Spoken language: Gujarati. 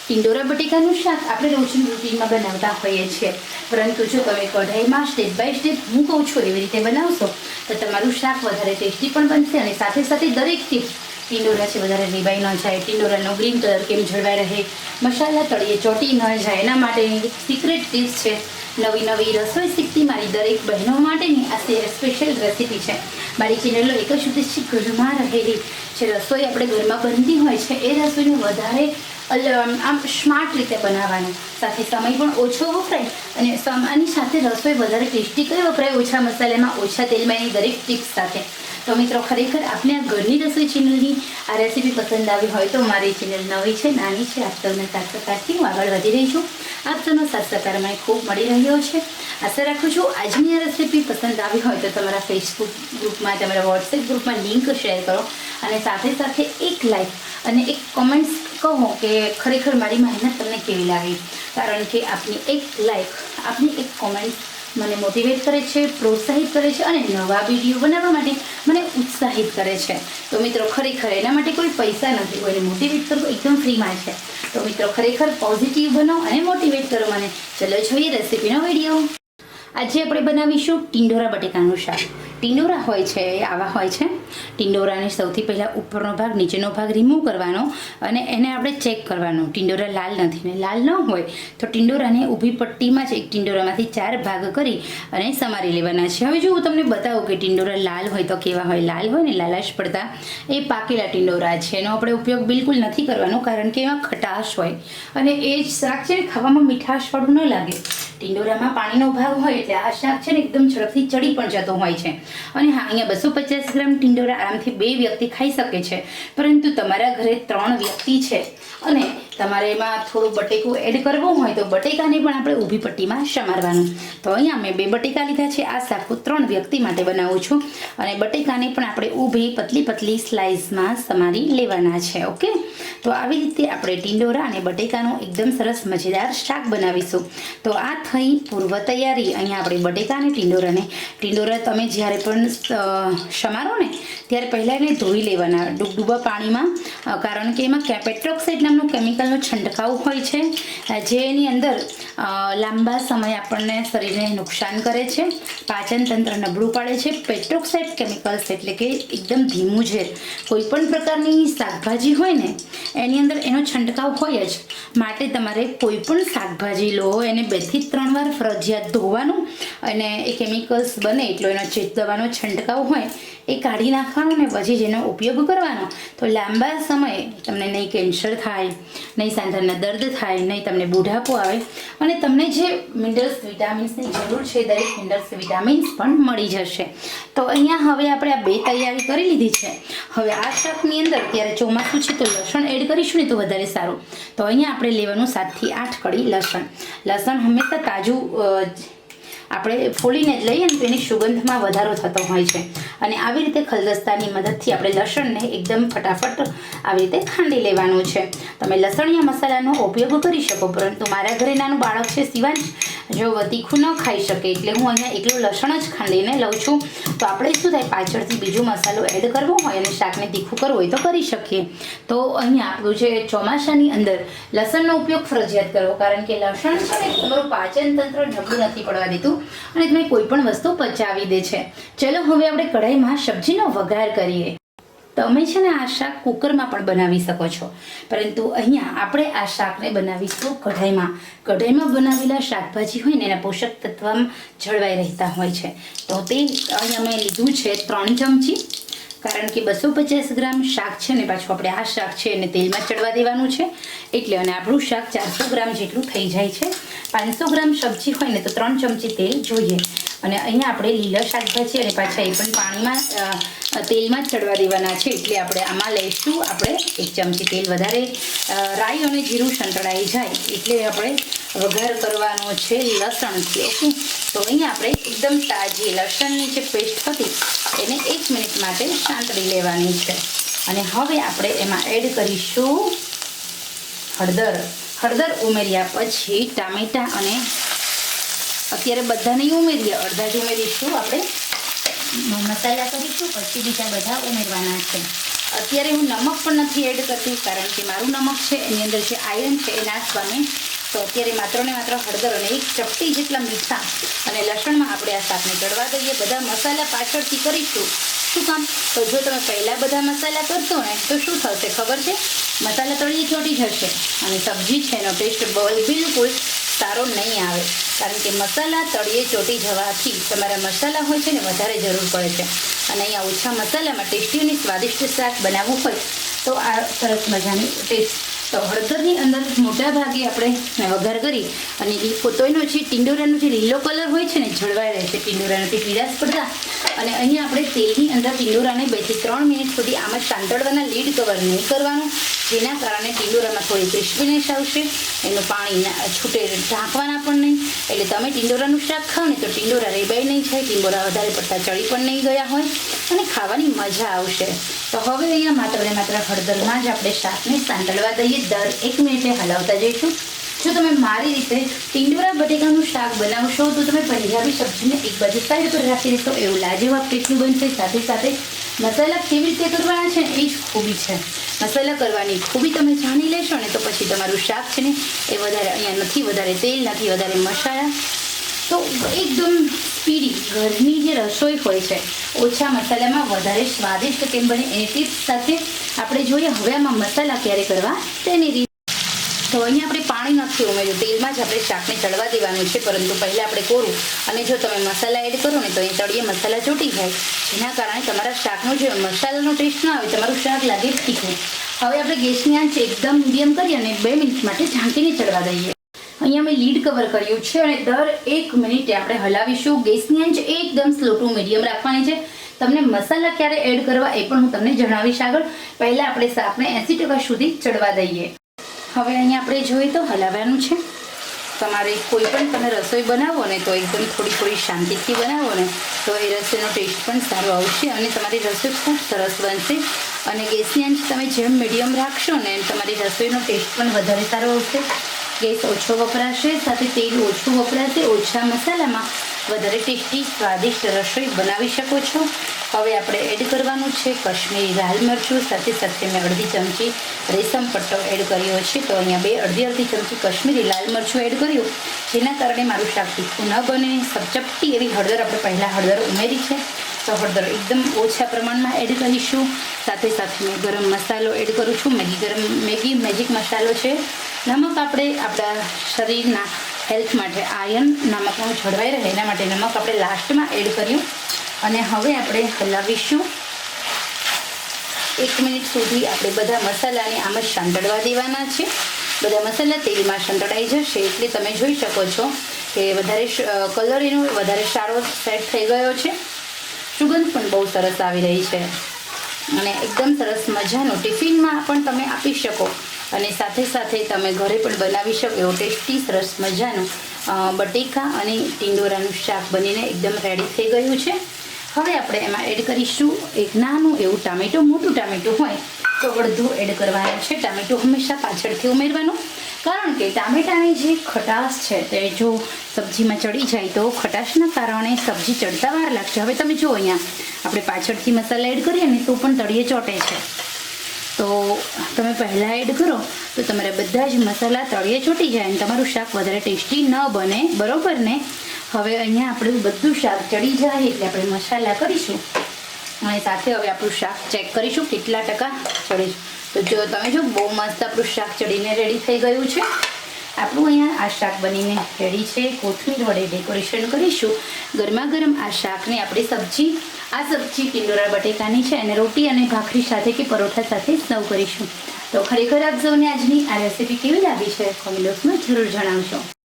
ટિંડોરા બટેકાનું શાક આપણે રોજની રૂટીનમાં બનાવતા હોઈએ છીએ, પરંતુ જો તમે કઢાઈમાં સ્ટેપ બાય સ્ટેપ હું કહું છું એવી રીતે બનાવશો તો તમારું શાક વધારે ટેસ્ટી પણ બનશે અને સાથે સાથે દરેક ટીપ્સ ટિંડોરા છે વધારે રીબાઈ ન જાય, ટિંડોરાનો ગ્રીન કલર કેમ જળવાઈ રહે, મસાલા તળીએ ચોટી ન જાય, એના માટેની એક સિક્રેટ ટિપ્સ છે. નવી નવી રસોઈ શીખતી મારી દરેક બહેનો માટેની આ સ્પેશિયલ રેસીપી છે. મારી ચેનલનો એક જ ઉદ્દેશ છે, ઘરમાં રહેલી જે રસોઈ આપણે ઘરમાં બનતી હોય છે એ રસોઈને વધારે આમ સ્માર્ટ રીતે બનાવવાનું, સાથે સમય પણ ઓછો વપરાય અને આની સાથે રસોઈ વધારે ટેસ્ટી કઈ વપરાય, ઓછા મસાલામાં ઓછા તેલમાં, એની દરેક ટિપ્સ સાથે. તો મિત્રો ખરેખર આપને આ ઘરની રસોઈ ચેનલની આ રેસીપી પસંદ આવી હોય તો મારી ચેનલ નવી છે, નાની છે, આપ સૌને સાથ સહકારથી હું આગળ વધી રહી છું. આપ સૌનો સાથ સહકાર મને ખૂબ મળી રહ્યો છે. આશા રાખું છું આજની આ રેસીપી પસંદ આવી હોય તો તમારા ફેસબુક ગ્રુપમાં, તમારા વોટ્સએપ ગ્રુપમાં લિંક શેર કરો અને સાથે સાથે એક લાઈક અને એક કોમેન્ટ્સ કહો કે ખરેખર મારી મહેનત તમને કેવી લાગી, કારણ કે આપની એક લાઈક, આપની એક કોમેન્ટ મને મોટિવેટ કરે છે, પ્રોત્સાહિત કરે છે અને નવા વિડીયો બનાવવા માટે મને ઉત્સાહિત કરે છે. તો મિત્રો ખરેખર એના માટે કોઈ પૈસા નથી, કોઈને મોટિવેટ કરવું એકદમ ફ્રીમાં છે. તો મિત્રો ખરેખર પોઝિટિવ બનો અને મોટિવેટ કરો મને. ચલો જોઈએ રેસીપીનો વિડીયો. આજે આપણે બનાવીશું ટિંડોરા બટેકાનું શાક. ટિંડોરા હોય છે એ આવા હોય છે. ટિંડોરાને સૌથી પહેલાં ઉપરનો ભાગ, નીચેનો ભાગ રિમૂવ કરવાનો અને એને આપણે ચેક કરવાનું. ટિંડોરા લાલ નથી ને લાલ ન હોય તો ટિંડોરાને ઊભી પટ્ટીમાં જ એક ટિંડોરામાંથી 4 ભાગ કરી અને સમારી લેવાના છે. હવે જો હું તમને બતાવું કે ટિંડોરા લાલ હોય તો કેવા હોય. લાલ હોય ને લાલાશ પડતા એ પાકેલા ટિંડોરા છે, એનો આપણે ઉપયોગ બિલકુલ નથી કરવાનો, કારણ કે એમાં ખટાશ હોય અને એ જ શાક છે ને ખાવામાં મીઠાશવાળું ન લાગે. ટિંડોરામાં પાણીનો ભાગ હોય એટલે આ શાક છે ને એકદમ ઝડપથી ચડી પણ જતો હોય છે. અને હા, અહીંયા 250 ગ્રામ ટિંડોરા આરામથી 2 વ્યક્તિ ખાઈ શકે છે, પરંતુ તમારા ઘરે 3 વ્યક્તિ છે અને તમારે એમાં થોડું બટેકું એડ કરવું હોય તો બટેકાને પણ આપણે ઊભી પટ્ટીમાં સમારવાનું. તો અહીંયા મેં 2 બટેકા લીધા છે. આ શાક 3 વ્યક્તિ માટે બનાવું છું અને બટેકાને પણ આપણે ઊભી પતલી પતલી સ્લાઇસમાં સમારી લેવાના છે. ઓકે, તો આવી રીતે આપણે ટિંડોરા અને બટેકાનું એકદમ સરસ મજેદાર શાક બનાવીશું. તો આ થઈ પૂર્વ તૈયારી. અહીંયા આપણે બટેકા અને ટિંડોરા તમે જ્યારે પણ સમારો ને ત્યારે પહેલાં એને ધોઈ લેવાના ડૂબડૂબા પાણીમાં, કારણ કે એમાં પેટ્રોક્સાઇડ નામનું કેમિકલનો છંટકાવ હોય છે જે એની અંદર લાંબા સમય આપણને શરીરને નુકસાન કરે છે, પાચન તંત્ર નબળું પાડે છે. પેટ્રોક્સાઇડ કેમિકલ્સ એટલે કે એકદમ ધીમું ઝેર. કોઈ પણ પ્રકારની શાકભાજી હોય ને એની અંદર એનો છંટકાવ હોય જ, માટે તમારે કોઈ પણ શાકભાજી લો એને 2 થી 3 વાર ફરજિયાત ધોવાનું અને એ કેમિકલ્સ બને એટલો એનો જે દવાનો છંટકાવ હોય એ કાઢી નાખવાનો ને પછી જેનો ઉપયોગ કરવાનો. તો લાંબા સમયે તમને નહીં કેન્સર થાય, નહીં સાંધાના દર્દ થાય, નહીં તમને બુઢાપો આવે અને તમને જે મિનરલ્સ વિટામિન્સની જરૂર છે દરેક મિનરલ્સ વિટામિન્સ પણ મળી જશે. તો અહીંયા હવે આપણે આ 2 તૈયારી કરી લીધી છે. હવે આ શાકની અંદર ત્યારે ચોમાસું છે તો લસણ એડ કરીશું ને તો વધારે સારું. તો અહીંયા આપણે લેવાનું 7 થી 8 કળી લસણ. લસણ હંમેશા તાજું આપણે ફોલીને જ લઈએ ને તો એની સુગંધમાં વધારો થતો હોય છે અને આવી રીતે ખલદસ્તાની મદદથી આપણે લસણને એકદમ ફટાફટ આવી રીતે ખાંડી લેવાનું છે. તમે લસણિયા મસાલાનો ઉપયોગ કરી શકો, પરંતુ મારા ઘરે નાનું બાળક છે શિવાંશ, જો તીખું ન ખાઈ શકે એટલે હું અહીંયા એકલું લસણ જ ખાંડીને લઉં છું. તો આપણે શું થાય, પાછળથી બીજો મસાલો એડ કરવો હોય અને શાકને તીખું કરવું હોય તો કરી શકીએ. તો અહીંયા આપણું જે ચોમાસાની અંદર લસણનો ઉપયોગ ફરજિયાત કરવો, કારણ કે લસણ છે ને તમારું પાચન તંત્ર નબળું નથી પડવા દેતું અને તમે કોઈ પણ વસ્તુ પચાવી દે છે. ચલો હવે આપણે કઢાઈમાં સબ્જીનો વઘાર કરીએ. તમે છે ને આ શાક કુકરમાં પણ બનાવી શકો છો, પરંતુ અહીંયા આપણે આ શાકને બનાવીશું કઢાઈમાં. કઢાઈમાં બનાવેલા શાકભાજી હોય ને એના પોષક તત્વ જળવાઈ રહેતા હોય છે. તો તે અહીંયા મેં લીધું છે 3 ચમચી, કારણ કે 250 ગ્રામ શાક છે ને પાછું આપણે આ શાક છે એને તેલમાં ચડવા દેવાનું છે એટલે, અને આપણું શાક 400 ગ્રામ જેટલું થઈ જાય છે. 500 ગ્રામ સબ્જી હોય ને તો 3 ચમચી તેલ જોઈએ. અને અહીંયા આપણે લીલા શાકભાજી અને પાછા એ પણ પાણીમાં તેલમાં જ ચડવા દેવાના છે એટલે આપણે આમાં લઈશું આપણે 1 ચમચી તેલ વધારે. રાઈ અને જીરું સંતળાઈ જાય એટલે આપણે વઘાર કરવાનો છે લસણથી. ઓકે, તો અહીંયા આપણે એકદમ તાજી લસણની જે પેસ્ટ હતી એને 1 મિનિટ માટે સાંતળી લેવાની છે. અને હવે આપણે એમાં એડ કરીશું હળદર. હળદર ઉમેર્યા પછી ટામેટાં અને અત્યારે બધા નહીં ઉમેરીએ, અડધા જ ઉમેરીશું. આપણે મસાલા કરીશું પછી બીજા બધા ઉમેરવાના છે. અત્યારે હું નમક પણ નથી એડ કરતી, કારણ કે મારું નમક છે એની અંદર જે આયરન છે એ નાશ પામે. તો અત્યારે માત્ર ને માત્ર હળદર અને 1 ચપટી જેટલા મીઠા અને લસણમાં આપણે આ શાકને ચડવા દઈએ. બધા મસાલા પાછળથી કરીશું. શું કામ? તો જો તમે પહેલાં બધા મસાલા કરશો ને તો શું થશે ખબર છે? મસાલા તળીએ ચોંટી જશે અને સબ્જી છે એનો ટેસ્ટ બિલકુલ સારો નહીં આવે, કારણ કે મસાલા તળીએ ચોંટી જવાથી તમારા મસાલા હોય છે ને વધારે જરૂર પડે છે. અને અહીંયા ઓછા મસાલામાં ટેસ્ટી અને સ્વાદિષ્ટ શાક બનાવવું હોય તો આ સરસ મજાની ટેસ્ટ. તો હળદરની અંદર મોટા ભાગે આપણે વઘાર કરી અને એ પોતોયનો જે ટિંડોરાનો જે લીલો કલર હોય છે ને જળવાઈ રહે છે, ટિંડોરાનો પીળાશ પડતા. અને અહીંયા આપણે તેલની અંદર ટિંડોરાને 2 થી 3 મિનિટ સુધી આમ જ સાંતળવાના, લીડ કવર નહીં કરવાનું, જેના કારણે ટિંડોરામાં થોડી ક્રિસ્પીનેસ આવશે. એનું પાણી છૂટે ઢાંકવાના પણ નહીં. એટલે તમે ટિંડોરાનું શાક ખાઓ ને તો ટિંડોરા રેબાઈ નહીં જાય, ટિંડોરા વધારે પડતા ચડી પણ નહીં ગયા હોય અને ખાવાની મજા આવશે. તો હવે અહીંયા માત્ર ને માત્ર હળદરમાં જ આપણે શાકને સાંતળવા દઈએ. દર 1 મિનિટે હલાવતા જઈશું. જો તમે મારી રીતે ટિંડોરા બટેકાનું શાક બનાવશો તો તમે પંજાબી સબ્જીને એક બાજુ સાઈડ પર રાખી દેશો, એવું લાજવાબ ટેસ્ટી બનશે. સાથે સાથે મસાલા કેવી રીતે કરવાના છે એ જ ખૂબી છે. મસાલા કરવાની ખૂબી તમે જાણી લેશો ને તો પછી તમારું શાક છે ને એ વધારે, અહીંયા નથી વધારે તેલ, નથી વધારે મસાલા, તો એકદમ સ્પીડી ઘરની જે રસોઈ હોય છે ઓછા મસાલામાં વધારે સ્વાદિષ્ટ કેમ બને એની ટિપ્સ સાથે આપણે જોઈએ. હવે આમાં મસાલા ક્યારે કરવા તેની રીત. તો અહીંયા આપણે પાણી નથી ઉમેર્યું, તેલમાં જ આપણે શાકને ચડવા દેવાનું છે. પરંતુ પહેલાં આપણે કોરું અને જો તમે મસાલા એડ કરો ને તો એ તળીએ મસાલા ચોંટી જાય, જેના કારણે તમારા શાકનો જે મસાલાનો ટેસ્ટ ના આવે, તમારું શાક લાગે તીખું. હવે આપણે ગેસની આંચ એકદમ મીડિયમ કરી અને 2 મિનિટ માટે ઢાંકીને ચડવા દઈએ. અહીંયા મેં લીડ કવર કર્યું છે અને દર 1 મિનિટે આપણે હલાવીશું. ગેસની આંચ એકદમ સ્લો ટુ મીડિયમ રાખવાની છે. તમને મસાલા ક્યારે એડ કરવા એ પણ હું તમને જણાવીશ આગળ. પહેલાં આપણે શાકને 80% સુધી ચડવા દઈએ. હવે અહીંયા આપણે જોઈએ તો હલાવવાનું છે. તમારે કોઈ પણ તમે રસોઈ બનાવો ને તો એકદમ થોડી શાંતિથી બનાવો ને તો એ રસોઈનો ટેસ્ટ પણ સારો આવશે અને તમારી રસોઈ ખૂબ સરસ બનશે. અને ગેસની આંચ તમે જેમ મીડિયમ રાખશો ને તમારી રસોઈનો ટેસ્ટ પણ વધારે સારો આવશે. ગેસ ઓછો વપરાશે, સાથે તેલ ઓછું વપરાશે, ઓછા મસાલામાં વધારે ટેસ્ટી સ્વાદિષ્ટ રસોઈ બનાવી શકો છો. હવે આપણે એડ કરવાનું છે કશ્મીરી લાલ મરચું. સાથે સાથે મેં અડધી ચમચી રેશમ પટ્ટો એડ કર્યો છે. તો અહીંયા અડધી ચમચી કશ્મીરી લાલ મરચું એડ કર્યું, જેના કારણે મારું શાક તીખું ન બને. સપચપટી એવી હળદર, આપણે પહેલાં હળદર ઉમેરી છે તો હળદર એકદમ ઓછા પ્રમાણમાં એડ કરીશું. સાથે સાથે મેં ગરમ મસાલો એડ કરું છું, મેજિક મસાલો છે. નમક આપણે આપણા શરીરના હેલ્થ માટે, આયર્ન નમકનું જળવાઈ રહે એના માટે નમક આપણે લાસ્ટમાં એડ કર્યું. અને હવે આપણે હલાવીશું. 1 મિનિટ સુધી આપણે બધા મસાલાને આમ જ સાંતળવા દેવાના છે. બધા મસાલા તેલમાં સંતળાઈ જશે એટલે તમે જોઈ શકો છો કે વધારે કલર એનો વધારે સારો સેટ થઈ ગયો છે. સુગંધ પણ બહુ સરસ આવી રહી છે અને એકદમ સરસ મજાનું ટિફિનમાં પણ તમે આપી શકો અને સાથે સાથે તમે ઘરે પણ બનાવી શકો એવો ટેસ્ટી સરસ મજાનું બટેકા અને ટિંડોરાનું શાક બનીને એકદમ રેડી થઈ ગયું છે. હવે આપણે એમાં એડ કરીશું એક નાનું એવું ટામેટું. મોટું ટામેટું હોય તો અડધું એડ કરવાનું છે. ટામેટું હંમેશા પાછળથી ઉમેરવાનું, કારણ કે ટામેટાની જે ખટાશ છે તે જો સબ્જીમાં ચડી જાય તો ખટાશના કારણે સબ્જી ચડતા વાર લાગશે. હવે તમે જુઓ અહીંયા આપણે પાછળથી મસાલા એડ કરીએ ને તો પણ તળિયે ચોંટે છે. તો તમે પહેલાં એડ કરો તો તમારા બધા જ મસાલા તળિયે ચોંટી જાય અને તમારું શાક વધારે ટેસ્ટી ન બને, બરાબર ને? હવે અહીંયા આપણે બધું શાક ચડી જાય એટલે આપણે મસાલા કરીશું અને સાથે હવે આપણું શાક ચેક કરીશું કેટલા ટકા ચડે છે. તો જો તમે જો બહુ મસ્ત આપણું શાક ચડીને રેડી થઈ ગયું છે. આપણું અહીંયા આ શાક બનીને રેડી છે. કોથમીર વડે ડેકોરેશન કરીશું. ગરમા ગરમ આ શાકને આપણે આ સબ્જી ટિંડોરા બટેકાની છે અને રોટી અને ભાખરી સાથે કે પરોઠા સાથે સર્વ કરીશું. તો ખરેખર આપ સૌને આજની આ રેસીપી કેવી લાગી છે કોમેન્ટ બોક્સમાં જરૂર જણાવશો.